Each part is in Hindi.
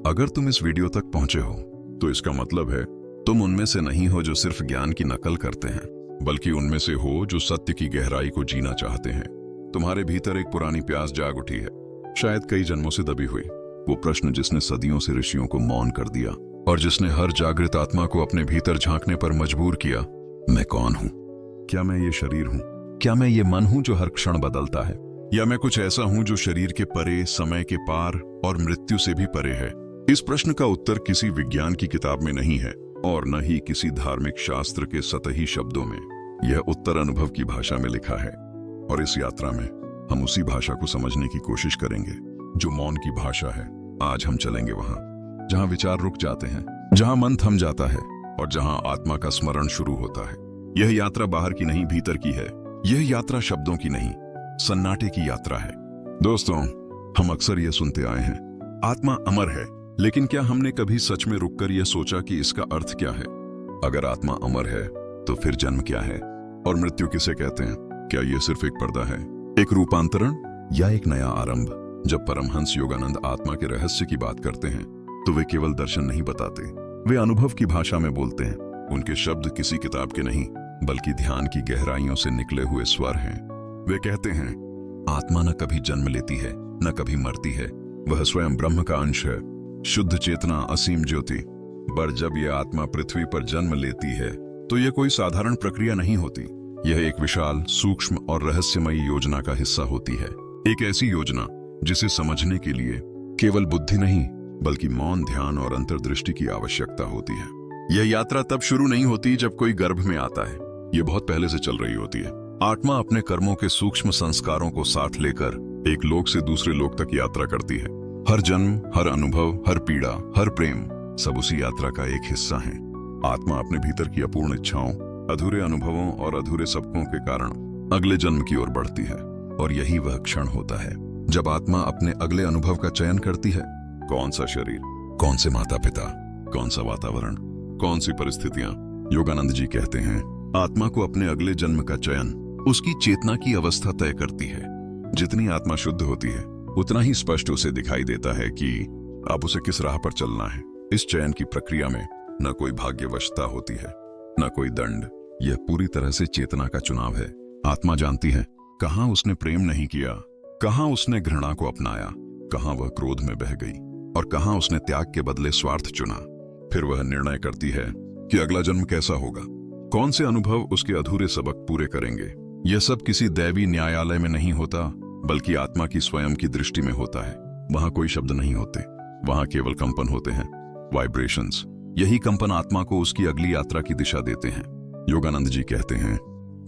अगर तुम इस वीडियो तक पहुंचे हो तो इसका मतलब है तुम उनमें से नहीं हो जो सिर्फ ज्ञान की नकल करते हैं, बल्कि उनमें से हो जो सत्य की गहराई को जीना चाहते हैं। तुम्हारे भीतर एक पुरानी प्यास जाग उठी है, शायद कई जन्मों से दबी हुई। वो प्रश्न जिसने सदियों से ऋषियों को मौन कर दिया और जिसने हर जागृत आत्मा को अपने भीतर झांकने पर मजबूर किया। मैं कौन हूं? क्या मैं ये शरीर हूं? क्या मैं ये मन हूं जो हर क्षण बदलता है? या मैं कुछ ऐसा हूं जो शरीर के परे, समय के पार और मृत्यु से भी परे है? इस प्रश्न का उत्तर किसी विज्ञान की किताब में नहीं है और न ही किसी धार्मिक शास्त्र के सतही शब्दों में। यह उत्तर अनुभव की भाषा में लिखा है और इस यात्रा में हम उसी भाषा को समझने की कोशिश करेंगे जो मौन की भाषा है। आज हम चलेंगे वहां जहां विचार रुक जाते हैं, जहां मन थम जाता है और जहां आत्मा का स्मरण शुरू होता है। यह यात्रा बाहर की नहीं, भीतर की है। यह यात्रा शब्दों की नहीं, सन्नाटे की यात्रा है। दोस्तों, हम अक्सर यह सुनते आए हैं, आत्मा अमर है, लेकिन क्या हमने कभी सच में रुककर यह सोचा कि इसका अर्थ क्या है? अगर आत्मा अमर है तो फिर जन्म क्या है और मृत्यु किसे कहते हैं? क्या यह सिर्फ एक पर्दा है, एक रूपांतरण या एक नया आरंभ? जब परमहंस योगानंद आत्मा के रहस्य की बात करते हैं तो वे केवल दर्शन नहीं बताते, वे अनुभव की भाषा में बोलते हैं। उनके शब्द किसी किताब के नहीं, बल्कि ध्यान की गहराइयों से निकले हुए स्वर हैं। वे कहते हैं, आत्मा न कभी जन्म लेती है, न कभी मरती है। वह स्वयं ब्रह्म का अंश है, शुद्ध चेतना, असीम ज्योति। पर जब यह आत्मा पृथ्वी पर जन्म लेती है तो यह कोई साधारण प्रक्रिया नहीं होती। यह एक विशाल, सूक्ष्म और रहस्यमयी योजना का हिस्सा होती है। एक ऐसी योजना जिसे समझने के लिए केवल बुद्धि नहीं, बल्कि मौन, ध्यान और अंतर्दृष्टि की आवश्यकता होती है। यह यात्रा तब शुरू नहीं होती जब कोई गर्भ में आता है, यह बहुत पहले से चल रही होती है। आत्मा अपने कर्मों के सूक्ष्म संस्कारों को साथ लेकर एक लोक से दूसरे लोक तक यात्रा करती है। हर जन्म, हर अनुभव, हर पीड़ा, हर प्रेम, सब उसी यात्रा का एक हिस्सा है। आत्मा अपने भीतर की अपूर्ण इच्छाओं, अधूरे अनुभवों और अधूरे सबकों के कारण अगले जन्म की ओर बढ़ती है। और यही वह क्षण होता है जब आत्मा अपने अगले अनुभव का चयन करती है। कौन सा शरीर, कौन से माता पिता, कौन सा वातावरण, कौन सी परिस्थितियां? योगानंद जी कहते हैं, आत्मा को अपने अगले जन्म का चयन उसकी चेतना की अवस्था तय करती है। जितनी आत्मा शुद्ध होती है उतना ही स्पष्ट उसे दिखाई देता है कि अब उसे किस राह पर चलना है। इस चयन की प्रक्रिया में न कोई भाग्यवशता होती है, न कोई दंड। यह पूरी तरह से चेतना का चुनाव है। आत्मा जानती है कहां उसने प्रेम नहीं किया, कहां उसने घृणा को अपनाया, कहां वह क्रोध में बह गई और कहां उसने त्याग के बदले स्वार्थ चुना। फिर वह निर्णय करती है कि अगला जन्म कैसा होगा, कौन से अनुभव उसके अधूरे सबक पूरे करेंगे। यह सब किसी दैवी न्यायालय में नहीं होता, बल्कि आत्मा की स्वयं की दृष्टि में होता है। वहां कोई शब्द नहीं होते, वहां केवल कंपन होते हैं, वाइब्रेशंस। यही कंपन आत्मा को उसकी अगली यात्रा की दिशा देते हैं। योगानंद जी कहते हैं,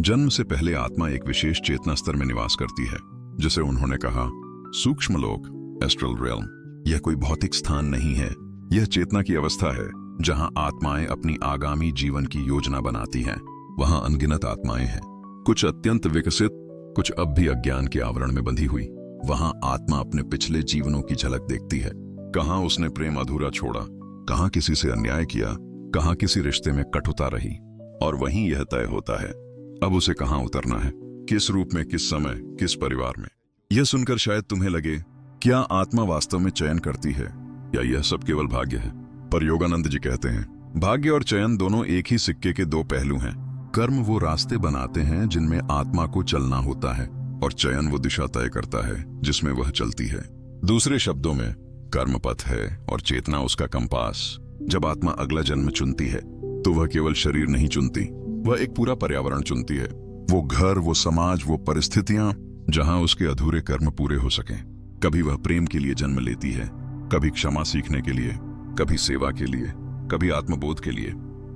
जन्म से पहले आत्मा एक विशेष चेतना स्तर में निवास करती है, जिसे उन्होंने कहा सूक्ष्म लोक, एस्ट्रल रियल्म। यह कोई भौतिक स्थान नहीं है, यह चेतना की अवस्था है जहां आत्माएं अपनी आगामी जीवन की योजना बनाती हैं। वहां अनगिनत आत्माएं हैं, कुछ अत्यंत विकसित, कुछ अब भी अज्ञान के आवरण में बंधी हुई। वहां आत्मा अपने पिछले जीवनों की झलक देखती है। कहां उसने प्रेम अधूरा छोड़ा, कहां किसी से अन्याय किया, कहां किसी रिश्ते में कटुता रही। और वहीं यह तय होता है अब उसे कहां उतरना है, किस रूप में, किस समय, किस परिवार में। यह सुनकर शायद तुम्हें लगे, क्या आत्मा वास्तव में चयन करती है या यह सब केवल भाग्य है? पर योगानंद जी कहते हैं, भाग्य और चयन दोनों एक ही सिक्के के दो पहलू हैं। कर्म वो रास्ते बनाते हैं जिनमें आत्मा को चलना होता है, और चयन वो दिशा तय करता है जिसमें वह चलती है। दूसरे शब्दों में, कर्म पथ है और चेतना उसका कंपास। जब आत्मा अगला जन्म चुनती है तो वह केवल शरीर नहीं चुनती, वह एक पूरा पर्यावरण चुनती है। वो घर, वो समाज, वो परिस्थितियां जहां उसके अधूरे कर्म पूरे हो सकें। कभी वह प्रेम के लिए जन्म लेती है, कभी क्षमा सीखने के लिए, कभी सेवा के लिए, कभी आत्मबोध के लिए।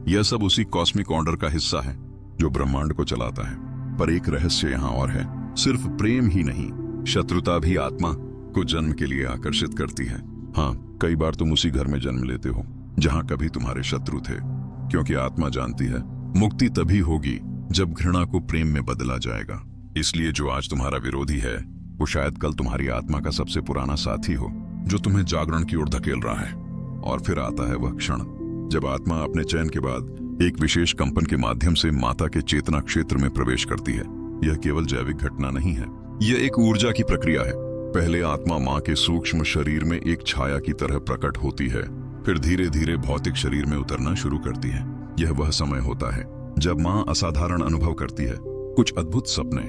यह सब उसी कॉस्मिक ऑर्डर का हिस्सा है जो ब्रह्मांड को चलाता है। पर एक रहस्य यहाँ और है, सिर्फ प्रेम ही नहीं, शत्रुता भी आत्मा को जन्म के लिए आकर्षित करती है। हाँ, कई बार तुम उसी घर में जन्म लेते हो जहां कभी तुम्हारे शत्रु थे, क्योंकि आत्मा जानती है मुक्ति तभी होगी जब घृणा को प्रेम में बदला जाएगा। इसलिए जो आज तुम्हारा विरोधी है वो शायद कल तुम्हारी आत्मा का सबसे पुराना साथी हो, जो तुम्हें जागरण की ओर धकेल रहा है। और फिर आता है वह क्षण जब आत्मा अपने चयन के बाद एक विशेष कंपन के माध्यम से माता के चेतना क्षेत्र में प्रवेश करती है। यह केवल जैविक घटना नहीं है, यह एक ऊर्जा की प्रक्रिया है। पहले आत्मा माँ के सूक्ष्म शरीर में एक छाया की तरह प्रकट होती है, फिर धीरे धीरे भौतिक शरीर में उतरना शुरू करती है। यह वह समय होता है जब माँ असाधारण अनुभव करती है, कुछ अद्भुत सपने,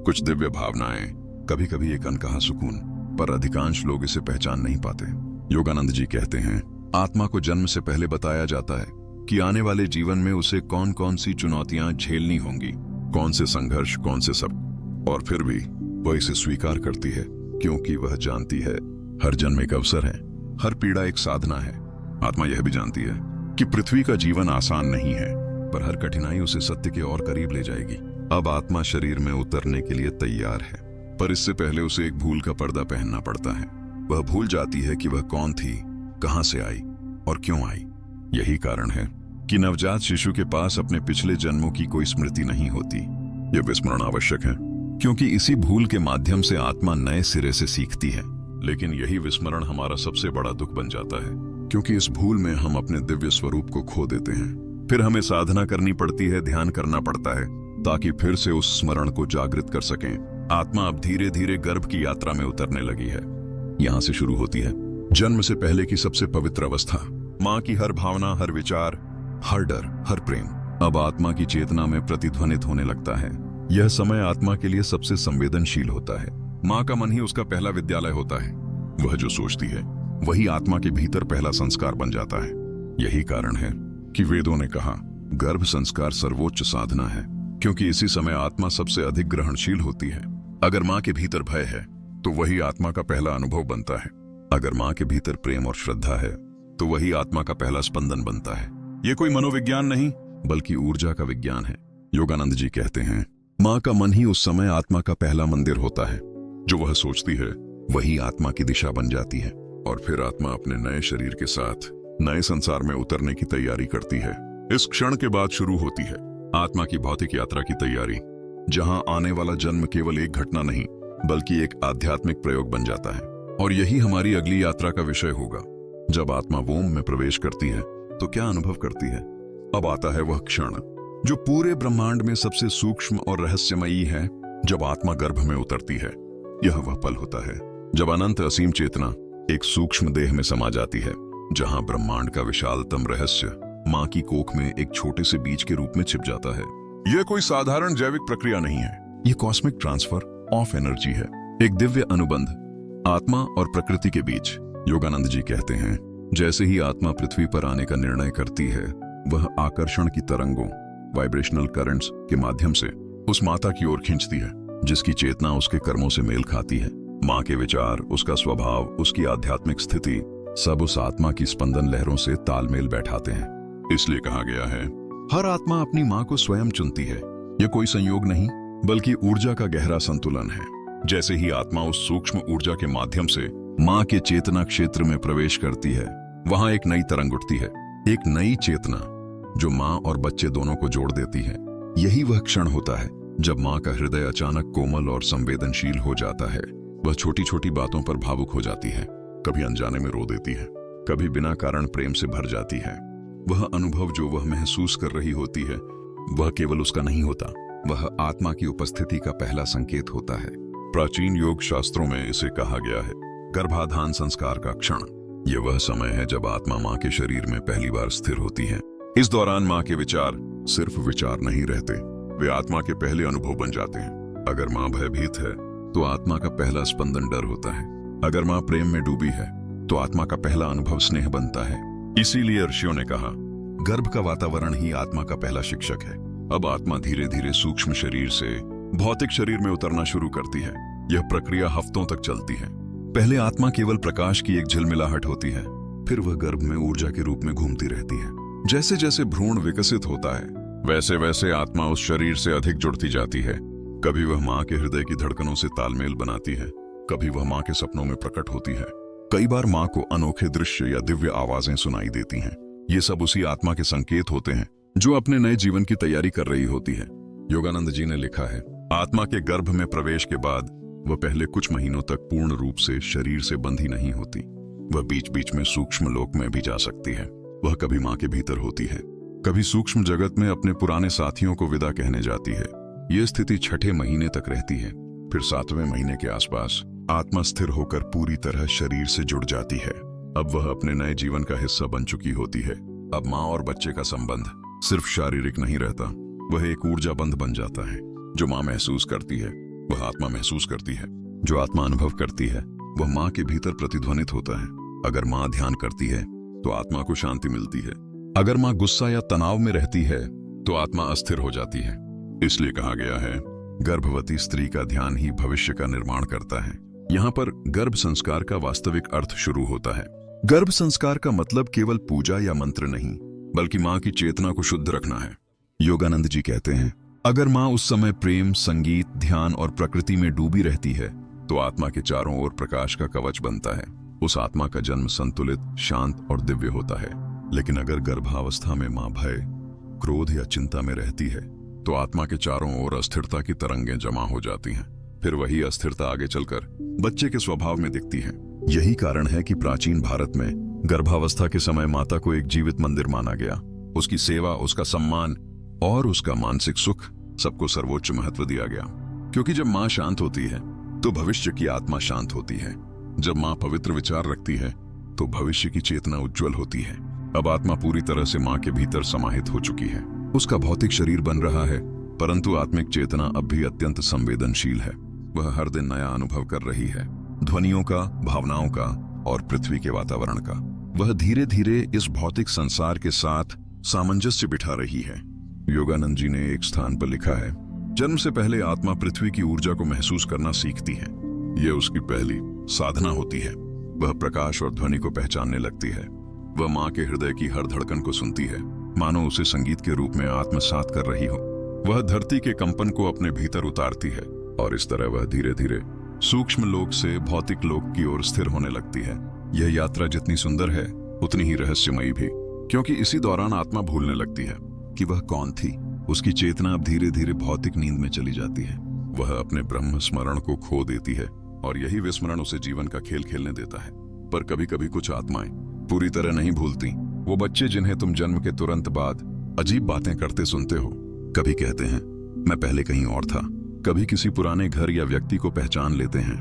कुछ दिव्य भावनाएं, कभी कभी एक अनकहा सुकून, पर अधिकांश लोग इसे पहचान नहीं पाते। योगानंद जी कहते हैं, आत्मा को जन्म से पहले बताया जाता है कि आने वाले जीवन में उसे कौन कौन सी चुनौतियां झेलनी होंगी, कौन से संघर्ष, कौन से सब, और फिर भी वह इसे स्वीकार करती है क्योंकि वह जानती है हर जन्म एक अवसर है, हर पीड़ा एक साधना है। आत्मा यह भी जानती है कि पृथ्वी का जीवन आसान नहीं है, पर हर कठिनाई उसे सत्य के और करीब ले जाएगी। अब आत्मा शरीर में उतरने के लिए तैयार है, पर इससे पहले उसे एक भूल का पर्दा पहनना पड़ता है। वह भूल जाती है कि वह कौन थी, कहां से आई और क्यों आई। यही कारण है कि नवजात शिशु के पास अपने पिछले जन्मों की कोई स्मृति नहीं होती। यह विस्मरण आवश्यक है क्योंकि इसी भूल के माध्यम से आत्मा नए सिरे से सीखती है। लेकिन यही विस्मरण हमारा सबसे बड़ा दुख बन जाता है, क्योंकि इस भूल में हम अपने दिव्य स्वरूप को खो देते हैं। फिर हमें साधना करनी पड़ती है, ध्यान करना पड़ता है, ताकि फिर से उस स्मरण को जागृत कर सकें। आत्मा अब धीरे धीरे गर्भ की यात्रा में उतरने लगी है। यहां से शुरू होती है जन्म से पहले की सबसे पवित्र अवस्था। माँ की हर भावना, हर विचार, हर डर, हर प्रेम अब आत्मा की चेतना में प्रतिध्वनित होने लगता है। यह समय आत्मा के लिए सबसे संवेदनशील होता है। माँ का मन ही उसका पहला विद्यालय होता है। वह जो सोचती है वही आत्मा के भीतर पहला संस्कार बन जाता है। यही कारण है कि वेदों ने कहा, गर्भ संस्कार सर्वोच्च साधना है, क्योंकि इसी समय आत्मा सबसे अधिक ग्रहणशील होती है। अगर माँ के भीतर भय है तो वही आत्मा का पहला अनुभव बनता है। अगर माँ के भीतर प्रेम और श्रद्धा है तो वही आत्मा का पहला स्पंदन बनता है। ये कोई मनोविज्ञान नहीं, बल्कि ऊर्जा का विज्ञान है। योगानंद जी कहते हैं, माँ का मन ही उस समय आत्मा का पहला मंदिर होता है। जो वह सोचती है वही आत्मा की दिशा बन जाती है, और फिर आत्मा अपने नए शरीर के साथ नए संसार में उतरने की तैयारी करती है। इस क्षण के बाद शुरू होती है आत्मा की भौतिक यात्रा की तैयारी, जहां आने वाला जन्म केवल एक घटना नहीं बल्कि एक आध्यात्मिक प्रयोग बन जाता है। और यही हमारी अगली यात्रा का विषय होगा। जब आत्मा वोम में प्रवेश करती है तो क्या अनुभव करती है? अब आता है वह क्षण जो पूरे ब्रह्मांड में सबसे सूक्ष्म और रहस्यमयी है, जब आत्मा गर्भ में उतरती है। यह वह पल होता है जब अनंत असीम चेतना एक सूक्ष्म देह में समा जाती है, जहां ब्रह्मांड का विशालतम रहस्य माँ की कोख में एक छोटे से बीज के रूप में छिप जाता है। यह कोई साधारण जैविक प्रक्रिया नहीं है, यह कॉस्मिक ट्रांसफर ऑफ एनर्जी है, एक दिव्य अनुबंध आत्मा और प्रकृति के बीच। योगानंद जी कहते हैं, जैसे ही आत्मा पृथ्वी पर आने का निर्णय करती है, वह आकर्षण की तरंगों, वाइब्रेशनल करंट्स के माध्यम से उस माता की ओर खींचती है, जिसकी चेतना उसके कर्मों से मेल खाती है। माँ के विचार, उसका स्वभाव, उसकी आध्यात्मिक स्थिति, सब उस आत्मा की स्पंदन लहरों से तालमेल बैठाते हैं। इसलिए कहा गया है, हर आत्मा अपनी माँ को स्वयं चुनती है। यह कोई संयोग नहीं, बल्कि ऊर्जा का गहरा संतुलन है। जैसे ही आत्मा उस सूक्ष्म ऊर्जा के माध्यम से माँ के चेतना क्षेत्र में प्रवेश करती है, वहां एक नई तरंग उठती है, एक नई चेतना जो माँ और बच्चे दोनों को जोड़ देती है। यही वह क्षण होता है जब माँ का हृदय अचानक कोमल और संवेदनशील हो जाता है। वह छोटी छोटी बातों पर भावुक हो जाती है, कभी अनजाने में रो देती है, कभी बिना कारण प्रेम से भर जाती है। वह अनुभव जो वह महसूस कर रही होती है, वह केवल उसका नहीं होता, वह आत्मा की उपस्थिति का पहला संकेत होता है। प्राचीन योग शास्त्रों में इसे कहा गया है गर्भाधान संस्कार का क्षण। यह वह समय है जब आत्मा माँ के शरीर में पहली बार स्थिर होती है। इस दौरान माँ के विचार सिर्फ विचार नहीं रहते, वे आत्मा के पहले अनुभव बन जाते हैं। अगर माँ भयभीत है तो आत्मा का पहला स्पंदन डर होता है। अगर माँ प्रेम में डूबी है तो आत्मा का पहला अनुभव स्नेह बनता है। इसीलिए ऋषियों ने कहा, गर्भ का वातावरण ही आत्मा का पहला शिक्षक है। अब आत्मा धीरे धीरे सूक्ष्म शरीर से भौतिक शरीर में उतरना शुरू करती है। यह प्रक्रिया हफ्तों तक चलती है। पहले आत्मा केवल प्रकाश की एक झिलमिलाहट होती है, फिर वह गर्भ में ऊर्जा के रूप में घूमती रहती है। जैसे जैसे भ्रूण विकसित होता है, वैसे वैसे आत्मा उस शरीर से अधिक जुड़ती जाती है। कभी वह माँ के हृदय की धड़कनों से तालमेल बनाती है, कभी वह माँ के सपनों में प्रकट होती है। कई बार माँ को अनोखे दृश्य या दिव्य आवाजें सुनाई देती हैं। ये सब उसी आत्मा के संकेत होते हैं जो अपने नए जीवन की तैयारी कर रही होती है। योगानंद जी ने लिखा है, आत्मा के गर्भ में प्रवेश के बाद वह पहले कुछ महीनों तक पूर्ण रूप से शरीर से बंधी नहीं होती। वह बीच बीच में सूक्ष्म लोक में भी जा सकती है। वह कभी माँ के भीतर होती है, कभी सूक्ष्म जगत में अपने पुराने साथियों को विदा कहने जाती है। यह स्थिति 6ठे महीने तक रहती है। फिर 7वें महीने के आसपास आत्मा स्थिर होकर पूरी तरह शरीर से जुड़ जाती है। अब वह अपने नए जीवन का हिस्सा बन चुकी होती है। अब माँ और बच्चे का संबंध सिर्फ शारीरिक नहीं रहता, वह एक ऊर्जा बंध बन जाता है। जो माँ महसूस करती है वह आत्मा महसूस करती है, जो आत्मा अनुभव करती है वह माँ के भीतर प्रतिध्वनित होता है। अगर माँ ध्यान करती है तो आत्मा को शांति मिलती है। अगर माँ गुस्सा या तनाव में रहती है तो आत्मा अस्थिर हो जाती है। इसलिए कहा गया है, गर्भवती स्त्री का ध्यान ही भविष्य का निर्माण करता है। यहाँ पर गर्भ संस्कार का वास्तविक अर्थ शुरू होता है। गर्भ संस्कार का मतलब केवल पूजा या मंत्र नहीं, बल्कि माँ की चेतना को शुद्ध रखना है। योगानंद जी कहते हैं, अगर माँ उस समय प्रेम, संगीत, ध्यान और प्रकृति में डूबी रहती है तो आत्मा के चारों ओर प्रकाश का कवच बनता है। उस आत्मा का जन्म संतुलित, शांत और दिव्य होता है। लेकिन अगर गर्भावस्था में माँ भय, क्रोध या चिंता में रहती है तो आत्मा के चारों ओर अस्थिरता की तरंगें जमा हो जाती हैं। फिर वही अस्थिरता आगे चलकर बच्चे के स्वभाव में दिखती है। यही कारण है कि प्राचीन भारत में गर्भावस्था के समय माता को एक जीवित मंदिर माना गया। उसकी सेवा, उसका सम्मान और उसका मानसिक सुख सबको सर्वोच्च महत्व दिया गया। क्योंकि जब माँ शांत होती है तो भविष्य की आत्मा शांत होती है। जब माँ पवित्र विचार रखती है तो भविष्य की चेतना उज्जवल होती है। अब आत्मा पूरी तरह से माँ के भीतर समाहित हो चुकी है। उसका भौतिक शरीर बन रहा है, परंतु आत्मिक चेतना अब भी अत्यंत संवेदनशील है। वह हर दिन नया अनुभव कर रही है, ध्वनियों का, भावनाओं का और पृथ्वी के वातावरण का। वह धीरे धीरे इस भौतिक संसार के साथ सामंजस्य बिठा रही है। योगानंद जी ने एक स्थान पर लिखा है, जन्म से पहले आत्मा पृथ्वी की ऊर्जा को महसूस करना सीखती है। यह उसकी पहली साधना होती है। वह प्रकाश और ध्वनि को पहचानने लगती है। वह माँ के हृदय की हर धड़कन को सुनती है, मानो उसे संगीत के रूप में आत्मसात कर रही हो। वह धरती के कंपन को अपने भीतर उतारती है और इस तरह वह धीरे धीरे सूक्ष्म लोक से भौतिक लोक की ओर स्थिर होने लगती है। यह यात्रा जितनी सुंदर है उतनी ही रहस्यमयी भी, क्योंकि इसी दौरान आत्मा भूलने लगती है कि वह कौन थी। उसकी चेतना अब धीरे धीरे भौतिक नींद में चली जाती है। वह अपने ब्रह्म स्मरण को खो देती है और यही विस्मरण उसे जीवन का खेल खेलने देता है। पर कभी कभी कुछ आत्माएं पूरी तरह नहीं भूलती। वो बच्चे जिन्हें तुम जन्म के तुरंत बाद अजीब बातें करते सुनते हो, कभी कहते हैं मैं पहले कहीं और था, कभी किसी पुराने घर या व्यक्ति को पहचान लेते हैं।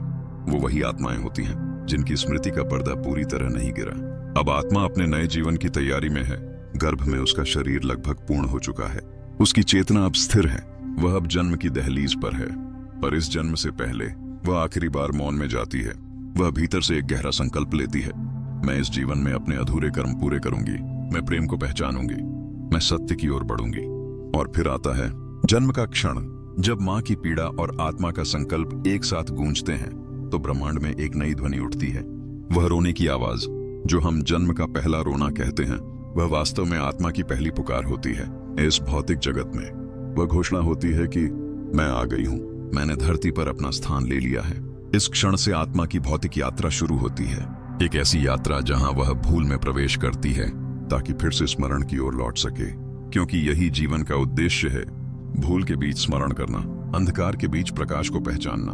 वो वही आत्माएं होती हैं जिनकी स्मृति का पर्दा पूरी तरह नहीं गिरा। अब आत्मा अपने नए जीवन की तैयारी में है। गर्भ में उसका शरीर लगभग पूर्ण हो चुका है। उसकी चेतना अब स्थिर है। वह अब जन्म की दहलीज पर है। पर इस जन्म से पहले वह आखिरी बार मौन में जाती है। वह भीतर से एक गहरा संकल्प लेती है, मैं इस जीवन में अपने अधूरे कर्म पूरे करूंगी, मैं प्रेम को पहचानूंगी, मैं सत्य की ओर बढ़ूंगी। और फिर आता है जन्म का क्षण, जब माँ की पीड़ा और आत्मा का संकल्प एक साथ गूंजते हैं तो ब्रह्मांड में एक नई ध्वनि उठती है। वह रोने की आवाज, जो हम जन्म का पहला रोना कहते हैं, वह वास्तव में आत्मा की पहली पुकार होती है। इस भौतिक जगत में वह घोषणा होती है कि मैं आ गई हूँ, मैंने धरती पर अपना स्थान ले लिया है। इस क्षण से आत्मा की भौतिक यात्रा शुरू होती है। एक ऐसी यात्रा जहां वह भूल में प्रवेश करती है ताकि फिर से स्मरण की ओर लौट सके, क्योंकि यही जीवन का उद्देश्य है, भूल के बीच स्मरण करना, अंधकार के बीच प्रकाश को पहचानना।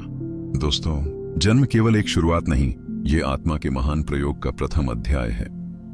दोस्तों, जन्म केवल एक शुरुआत नहीं, ये आत्मा के महान प्रयोग का प्रथम अध्याय है।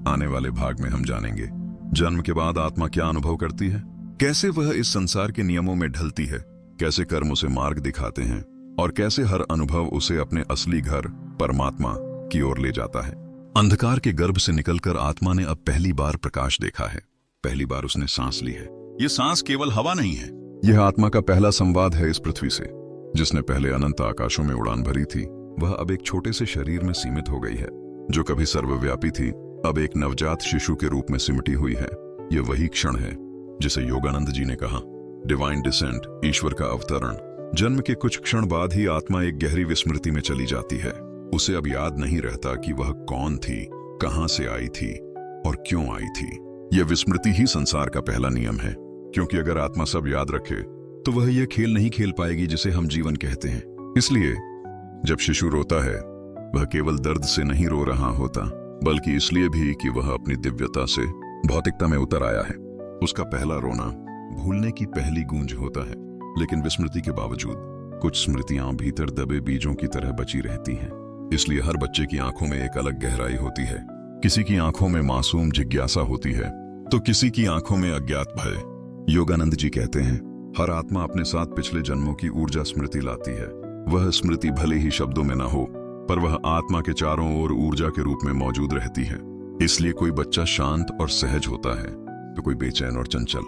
आने वाले भाग में हम जानेंगे जन्म के बाद आत्मा क्या अनुभव करती है, कैसे वह इस संसार के नियमों में ढलती है, कैसे कर्म उसे मार्ग दिखाते हैं और कैसे हर अनुभव उसे अपने असली घर परमात्मा की ओर ले जाता है। अंधकार के गर्भ से निकलकर आत्मा ने अब पहली बार प्रकाश देखा है। पहली बार उसने सांस ली है। यह सांस केवल हवा नहीं है, यह आत्मा का पहला संवाद है इस पृथ्वी से। जिसने पहले अनंत आकाशों में उड़ान भरी थी, वह अब एक छोटे से शरीर में सीमित हो गई है। जो कभी सर्वव्यापी थी, अब एक नवजात शिशु के रूप में सिमटी हुई है। यह वही क्षण है जिसे योगानंद जी ने कहा, डिवाइन डिसेंट, ईश्वर का अवतरण। जन्म के कुछ क्षण बाद ही आत्मा एक गहरी विस्मृति में चली जाती है। उसे अब याद नहीं रहता कि वह कौन थी, कहां से आई थी और क्यों आई थी। यह विस्मृति ही संसार का पहला नियम है, क्योंकि अगर आत्मा सब याद रखे तो वह यह खेल नहीं खेल पाएगी जिसे हम जीवन कहते हैं। इसलिए जब शिशु रोता है, वह केवल दर्द से नहीं रो रहा होता, बल्कि इसलिए भी कि वह अपनी दिव्यता से भौतिकता में उतर आया है। उसका पहला रोना भूलने की पहली गूंज होता है, लेकिन विस्मृति के बावजूद कुछ स्मृतियां भीतर दबे बीजों की तरह बची रहती हैं। इसलिए हर बच्चे की आंखों में एक अलग गहराई होती है। किसी की आंखों में मासूम जिज्ञासा होती है, तो किसी की आंखों में अज्ञात भय। योगानंद जी कहते हैं, हर आत्मा अपने साथ पिछले जन्मों की ऊर्जा स्मृति लाती है। वह स्मृति भले ही शब्दों में ना हो, पर वह आत्मा के चारों ओर ऊर्जा के रूप में मौजूद रहती है। इसलिए कोई बच्चा शांत और सहज होता है तो कोई बेचैन और चंचल,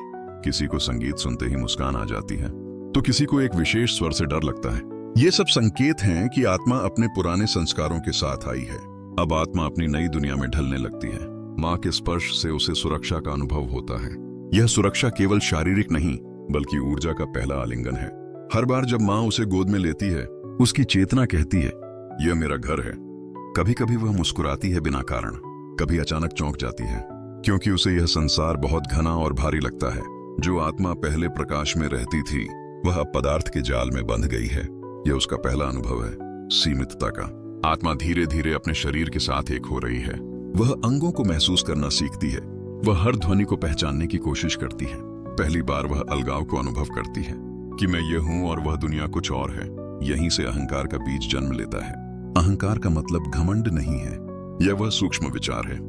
किसी को संगीत सुनते ही मुस्कान आ जाती है तो किसी को एक विशेष स्वर से डर लगता है। ये सब संकेत हैं कि आत्मा अपने पुराने संस्कारों के साथ आई है। अब आत्मा अपनी नई दुनिया में ढलने लगती है। माँ के स्पर्श से उसे सुरक्षा का अनुभव होता है। यह सुरक्षा केवल शारीरिक नहीं बल्कि ऊर्जा का पहला आलिंगन है। हर बार जब माँ उसे गोद में लेती है, उसकी चेतना कहती है, यह मेरा घर है। कभी कभी वह मुस्कुराती है बिना कारण, कभी अचानक चौंक जाती है क्योंकि उसे यह संसार बहुत घना और भारी लगता है। जो आत्मा पहले प्रकाश में रहती थी वह अब पदार्थ के जाल में बंध गई है। यह उसका पहला अनुभव है, सीमितता का। आत्मा धीरे धीरे अपने शरीर के साथ एक हो रही है। वह अंगों को महसूस करना सीखती है। वह हर ध्वनि को पहचानने की कोशिश करती है। पहली बार वह अलगाव को अनुभव करती है कि मैं ये हूं और वह दुनिया कुछ और है। यहीं से अहंकार का बीज जन्म लेता है। अहंकार का मतलब घमंड नहीं है, यह वह सूक्ष्म विचार है,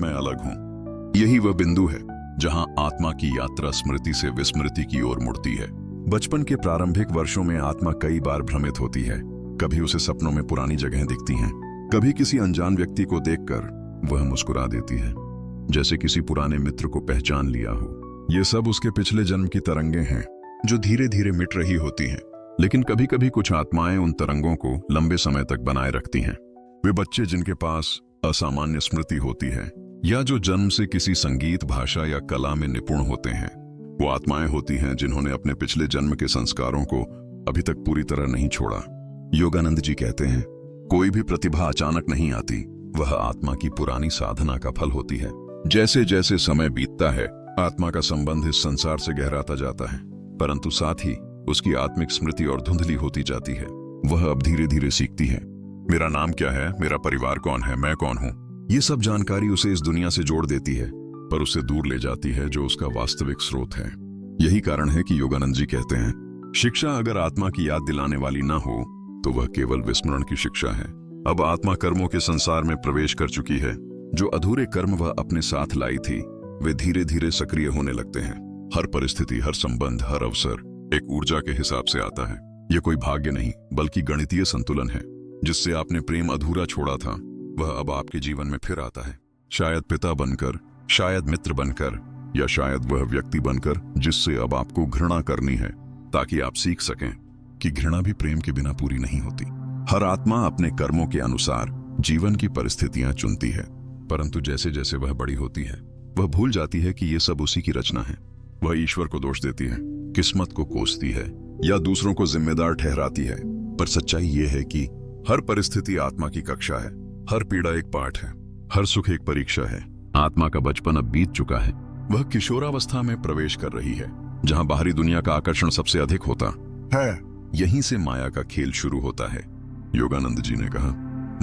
मैं अलग हूं। यही वह बिंदु है जहां आत्मा की यात्रा स्मृति से विस्मृति की ओर मुड़ती है। बचपन के प्रारंभिक वर्षों में आत्मा कई बार भ्रमित होती है। कभी उसे सपनों में पुरानी जगहें दिखती हैं, कभी किसी अनजान व्यक्ति को देखकर वह मुस्कुरा देती है, जैसे किसी पुराने मित्र को पहचान लिया हो। ये सब उसके पिछले जन्म की तरंगें हैं जो धीरे धीरे मिट रही होती हैं। लेकिन कभी कभी कुछ आत्माएं उन तरंगों को लंबे समय तक बनाए रखती हैं। वे बच्चे जिनके पास असामान्य स्मृति होती है या जो जन्म से किसी संगीत, भाषा या कला में निपुण होते हैं, वो आत्माएं होती हैं जिन्होंने अपने पिछले जन्म के संस्कारों को अभी तक पूरी तरह नहीं छोड़ा। योगानंद जी कहते हैं, कोई भी प्रतिभा अचानक नहीं आती, वह आत्मा की पुरानी साधना का फल होती है। जैसे जैसे समय बीतता है, आत्मा का संबंध इस संसार से गहराता जाता है, परंतु साथ ही उसकी आत्मिक स्मृति और धुंधली होती जाती है। वह अब धीरे धीरे सीखती है, मेरा नाम क्या है, मेरा परिवार कौन है, मैं कौन हूं। ये सब जानकारी उसे इस दुनिया से जोड़ देती है, पर उसे दूर ले जाती है जो उसका वास्तविक स्रोत है। यही कारण है कि योगानंद जी कहते हैं, शिक्षा अगर आत्मा की याद दिलाने वाली ना हो तो वह केवल विस्मरण की शिक्षा है। अब आत्मा कर्मों के संसार में प्रवेश कर चुकी है। जो अधूरे कर्म वह अपने साथ लाई थी, वे धीरे धीरे सक्रिय होने लगते हैं। हर परिस्थिति, हर संबंध, हर अवसर एक ऊर्जा के हिसाब से आता है। यह कोई भाग्य नहीं बल्कि गणितीय संतुलन है। जिससे आपने प्रेम अधूरा छोड़ा था, वह अब आपके जीवन में फिर आता है। शायद पिता बनकर, शायद मित्र बनकर, या शायद वह व्यक्ति बनकर जिससे अब आपको घृणा करनी है, ताकि आप सीख सकें कि घृणा भी प्रेम के बिना पूरी नहीं होती। हर आत्मा अपने कर्मों के अनुसार जीवन की परिस्थितियां चुनती है, परंतु जैसे जैसे वह बड़ी होती है, वह भूल जाती है कि ये सब उसी की रचना है। वह ईश्वर को दोष देती है, किस्मत को कोसती है या दूसरों को जिम्मेदार ठहराती है। पर सच्चाई ये है कि हर परिस्थिति आत्मा की कक्षा है, हर पीड़ा एक पाठ है, हर सुख एक परीक्षा है। आत्मा का बचपन अब बीत चुका है। वह किशोरावस्था में प्रवेश कर रही है, जहां बाहरी दुनिया का आकर्षण सबसे अधिक होता है। यहीं से माया का खेल शुरू होता है। योगानंद जी ने कहा,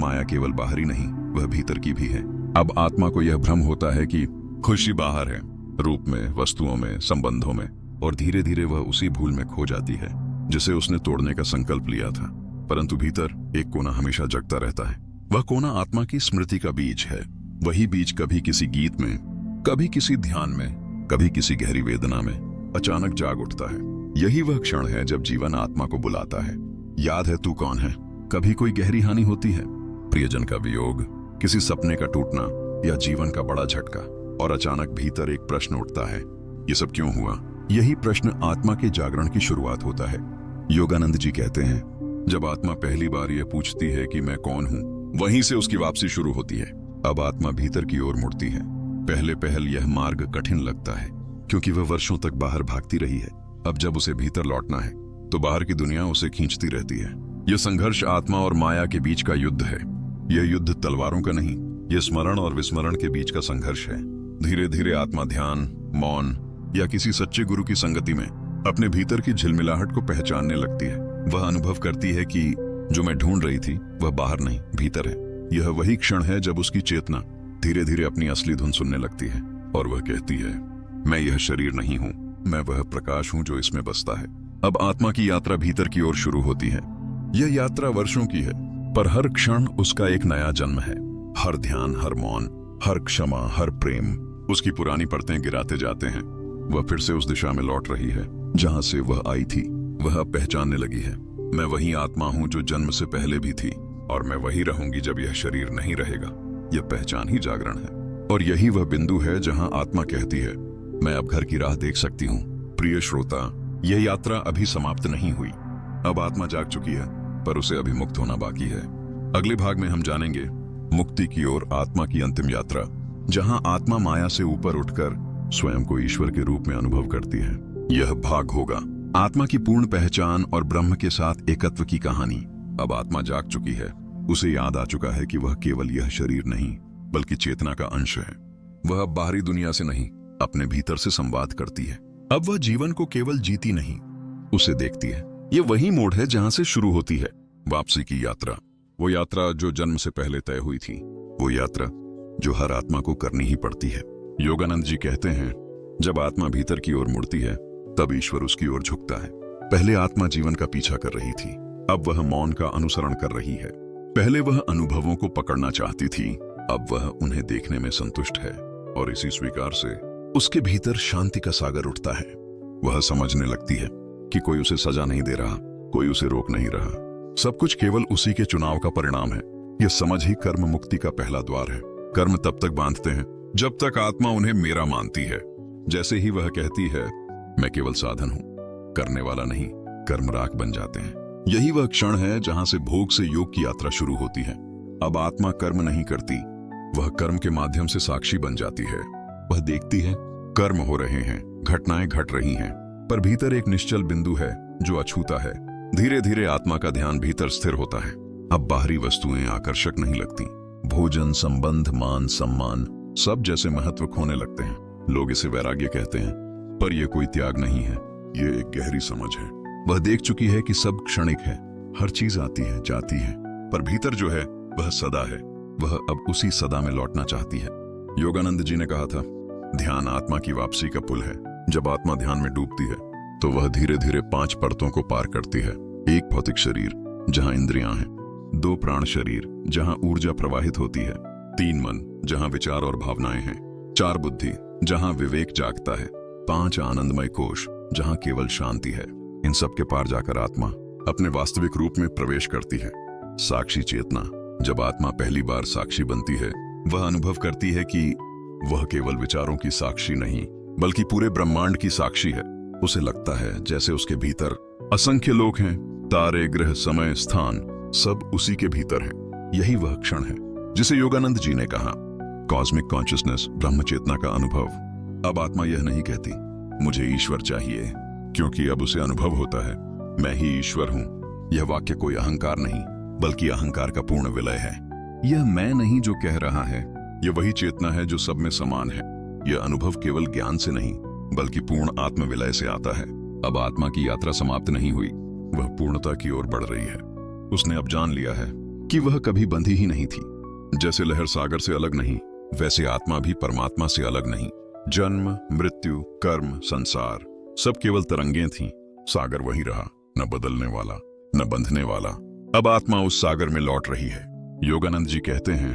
माया केवल बाहरी नहीं, वह भीतर की भी है। अब आत्मा को यह भ्रम होता है कि खुशी बाहर है, रूप में, वस्तुओं में, संबंधों में, और धीरे धीरे वह उसी भूल में खो जाती है जिसे उसने तोड़ने का संकल्प लिया था। परंतु भीतर एक कोना हमेशा जगता रहता है। वह कोना आत्मा की स्मृति का बीज है। वही बीज कभी किसी गीत में, कभी किसी ध्यान में, कभी किसी गहरी वेदना में अचानक जाग उठता है। यही वह क्षण है जब जीवन आत्मा को बुलाता है। याद है तू कौन है। कभी कोई गहरी हानि होती है, प्रियजन का वियोग, किसी सपने का टूटना या जीवन का बड़ा झटका, और अचानक भीतर एक प्रश्न उठता है, ये सब क्यों हुआ। यही प्रश्न आत्मा के जागरण की शुरुआत होता है। योगानंद जी कहते हैं, जब आत्मा पहली बार यह पूछती है कि मैं कौन हूं, वहीं से उसकी वापसी शुरू होती है। अब आत्मा भीतर की ओर मुड़ती है। पहले पहल यह मार्ग कठिन लगता है क्योंकि वह वर्षों तक बाहर भागती रही है। अब जब उसे भीतर लौटना है तो बाहर की दुनिया उसे खींचती रहती है। यह संघर्ष आत्मा और माया के बीच का युद्ध है। यह युद्ध तलवारों का नहीं, यह स्मरण और विस्मरण के बीच का संघर्ष है। धीरे धीरे आत्मा ध्यान, मौन या किसी सच्चे गुरु की संगति में अपने भीतर की झिलमिलाहट को पहचानने लगती है। वह अनुभव करती है कि जो मैं ढूंढ रही थी वह बाहर नहीं, भीतर है। यह वही क्षण है जब उसकी चेतना धीरे धीरे अपनी असली धुन सुनने लगती है और वह कहती है, मैं यह शरीर नहीं हूं, मैं वह प्रकाश हूं जो इसमें बसता है। अब आत्मा की यात्रा भीतर की ओर शुरू होती है। यह यात्रा वर्षों की है, पर हर क्षण उसका एक नया जन्म है। हर ध्यान, हर मौन, हर क्षमा, हर प्रेम उसकी पुरानी परतें गिराते जाते हैं। वह फिर से उस दिशा में लौट रही है जहां से वह आई थी। वह अब पहचानने लगी है, मैं वही आत्मा हूं जो जन्म से पहले भी थी और मैं वही रहूंगी जब यह शरीर नहीं रहेगा। यह पहचान ही जागरण है, और यही वह बिंदु है जहां आत्मा कहती है, मैं अब घर की राह देख सकती हूँ। प्रिय श्रोता, यह यात्रा अभी समाप्त नहीं हुई। अब आत्मा जाग चुकी है, पर उसे अभी मुक्त होना बाकी है। अगले भाग में हम जानेंगे मुक्ति की ओर आत्मा की अंतिम यात्रा, जहां आत्मा माया से ऊपर उठकर स्वयं को ईश्वर के रूप में अनुभव करती है। यह भाग होगा आत्मा की पूर्ण पहचान और ब्रह्म के साथ एकत्व की कहानी। अब आत्मा जाग चुकी है, उसे याद आ चुका है कि वह केवल यह शरीर नहीं बल्कि चेतना का अंश है। वह अब बाहरी दुनिया से नहीं, अपने भीतर से संवाद करती है। अब वह जीवन को केवल जीती नहीं, उसे देखती है। यह वही मोड़ है जहां से शुरू होती है वापसी की यात्रा। वो यात्रा जो जन्म से पहले तय हुई थी, वो यात्रा जो हर आत्मा को करनी ही पड़ती है। योगानंद जी कहते हैं, जब आत्मा भीतर की ओर मुड़ती है तब ईश्वर उसकी ओर झुकता है। पहले आत्मा जीवन का पीछा कर रही थी, अब वह मौन का अनुसरण कर रही है। पहले वह अनुभवों को पकड़ना चाहती थी, अब वह उन्हें देखने में संतुष्ट है, और इसी स्वीकार से उसके भीतर शांति का सागर उठता है। वह समझने लगती है कि कोई उसे सजा नहीं दे रहा, कोई उसे रोक नहीं रहा, सब कुछ केवल उसी के चुनाव का परिणाम है। यह समझ ही कर्म मुक्ति का पहला द्वार है। कर्म तब तक बांधते हैं जब तक आत्मा उन्हें मेरा मानती है। जैसे ही वह कहती है, मैं केवल साधन हूं, करने वाला नहीं, कर्म राख बन जाते हैं। यही वह क्षण है जहां से भोग से योग की यात्रा शुरू होती है। अब आत्मा कर्म नहीं करती, वह कर्म के माध्यम से साक्षी बन जाती है। वह देखती है कर्म हो रहे हैं, घटनाएं घट रही हैं, पर भीतर एक निश्चल बिंदु है जो अछूता है। धीरे धीरे आत्मा का ध्यान भीतर स्थिर होता है। अब बाहरी वस्तुएं आकर्षक नहीं लगती। भोजन, संबंध, मान, सम्मान सब जैसे महत्व खोने लगते हैं। लोग इसे वैराग्य कहते हैं, पर यह कोई त्याग नहीं है, यह एक गहरी समझ है। वह देख चुकी है कि सब क्षणिक है, हर चीज आती है जाती है, पर भीतर जो है वह सदा है। वह अब उसी सदा में लौटना चाहती है। योगानंद जी ने कहा था, ध्यान आत्मा की वापसी का पुल है। जब आत्मा ध्यान में डूबती है तो वह धीरे धीरे 5 परतों को पार करती है। 1 भौतिक शरीर जहां इंद्रियां हैं, 2 प्राण शरीर जहां ऊर्जा प्रवाहित होती है, 3 मन जहां विचार और भावनाएं हैं, 4 बुद्धि जहां विवेक जागता है, 5 आनंदमय कोश जहां केवल शांति है। इन सब के पार जाकर आत्मा अपने वास्तविक रूप में प्रवेश करती है। साक्षी चेतना, जब आत्मा पहली बार साक्षी बनती है, वह अनुभव करती है कि वह केवल विचारों की साक्षी नहीं बल्कि पूरे ब्रह्मांड की साक्षी है। उसे लगता है जैसे उसके भीतर असंख्य लोग हैं, तारे, ग्रह, समय, स्थान सब उसी के भीतर हैं। यही वह क्षण है जिसे योगानंद जी ने कहा, कॉस्मिक कॉन्शियसनेस, ब्रह्म चेतना का अनुभव। अब आत्मा यह नहीं कहती, मुझे ईश्वर चाहिए, क्योंकि अब उसे अनुभव होता है, मैं ही ईश्वर हूं। यह वाक्य कोई अहंकार नहीं बल्कि अहंकार का पूर्ण विलय है। यह मैं नहीं जो कह रहा है, यह वही चेतना है जो सब में समान है। यह अनुभव केवल ज्ञान से नहीं बल्कि पूर्ण आत्म विलय से आता है। अब आत्मा की यात्रा समाप्त नहीं हुई, वह पूर्णता की ओर बढ़ रही है। उसने अब जान लिया है कि वह कभी बंधी ही नहीं थी। जैसे लहर सागर से अलग नहीं, वैसे आत्मा भी परमात्मा से अलग नहीं। जन्म, मृत्यु, कर्म, संसार सब केवल तरंगें थीं। सागर वही रहा, न बदलने वाला, न बंधने वाला। अब आत्मा उस सागर में लौट रही है। योगानंद जी कहते हैं,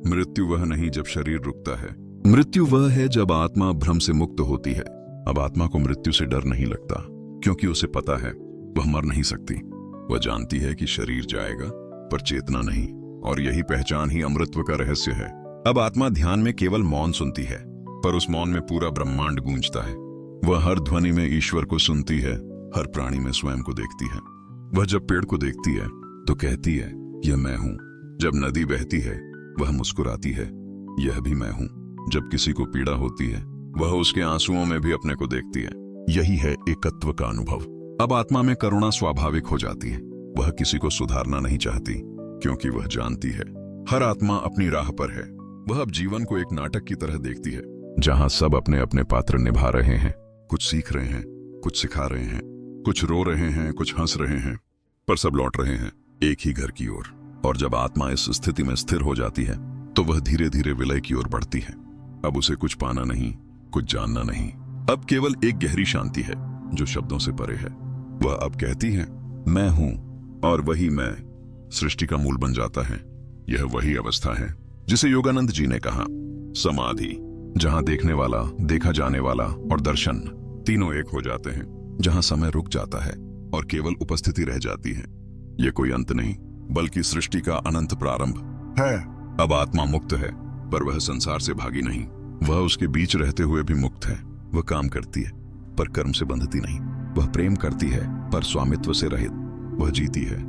मृत्यु वह नहीं जब शरीर रुकता है, मृत्यु वह है जब आत्मा भ्रम से मुक्त होती है। अब आत्मा को मृत्यु से डर नहीं लगता, क्योंकि उसे पता है वह मर नहीं सकती। वह जानती है कि शरीर जाएगा पर चेतना नहीं, और यही पहचान ही अमृतत्व का रहस्य है। अब आत्मा ध्यान में केवल मौन सुनती है, पर उस मौन में पूरा ब्रह्मांड गूंजता है। वह हर ध्वनि में ईश्वर को सुनती है, हर प्राणी में स्वयं को देखती है। वह जब पेड़ को देखती है तो कहती है, यह मैं हूं। जब नदी बहती है वह मुस्कुराती है, यह भी मैं हूं। जब किसी को पीड़ा होती है वह उसके आंसुओं में भी अपने को देखती है। यही है एकत्व का अनुभव। अब आत्मा में करुणा स्वाभाविक हो जाती है। वह किसी को सुधारना नहीं चाहती, क्योंकि वह जानती है हर आत्मा अपनी राह पर है। वह अब जीवन को एक नाटक की तरह देखती है, जहां सब अपने अपने पात्र निभा रहे हैं, कुछ सीख रहे हैं, कुछ सिखा रहे हैं, कुछ रो रहे हैं, कुछ हंस रहे हैं, पर सब लौट रहे हैं एक ही घर की ओर। और जब आत्मा इस स्थिति में स्थिर हो जाती है तो वह धीरे धीरे विलय की ओर बढ़ती है। अब उसे कुछ पाना नहीं, कुछ जानना नहीं, अब केवल एक गहरी शांति है जो शब्दों से परे है। वह अब कहती है, मैं हूं, और वही मैं सृष्टि का मूल बन जाता है। यह वही अवस्था है जिसे योगानंद जी ने कहा, समाधि, जहां देखने वाला, देखा जाने वाला और दर्शन तीनों एक हो जाते हैं, जहां समय रुक जाता है और केवल उपस्थिति रह जाती है। यह कोई अंत नहीं, बल्कि सृष्टि का अनंत प्रारंभ है। अब आत्मा मुक्त है, पर वह संसार से भागी नहीं। वह उसके बीच रहते हुए भी मुक्त है। वह काम करती है, पर कर्म से बंधती नहीं। वह प्रेम करती है, पर स्वामित्व से रहित। वह जीती है,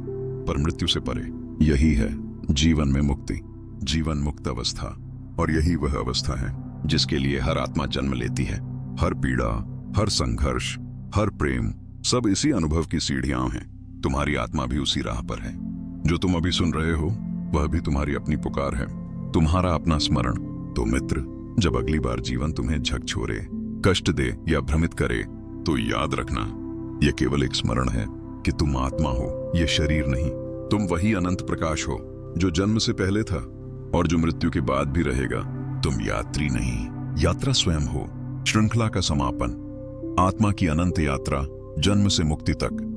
पर मृत्यु से परे। यही है जीवन में मुक्ति, जीवन मुक्त अवस्था। और यही वह अवस्था है जिसके लिए हर आत्मा जन्म लेती है। हर पीड़ा, हर संघर्ष, हर प्रेम, सब इसी अनुभव की सीढ़ियां हैं। तुम्हारी आत्मा भी उसी राह पर है। जो तुम अभी सुन रहे हो वह भी तुम्हारी अपनी पुकार है, तुम्हारा अपना स्मरण। तो मित्र, जब अगली बार जीवन तुम्हें झकझोरे, कष्ट दे या भ्रमित करे, तो याद रखना, यह केवल एक स्मरण है कि तुम आत्मा हो, यह शरीर नहीं। तुम वही अनंत प्रकाश हो जो जन्म से पहले था और जो मृत्यु के बाद भी रहेगा। तुम यात्री नहीं, यात्रा स्वयं हो। श्रृंखला का समापन, आत्मा की अनंत यात्रा, जन्म से मुक्ति तक।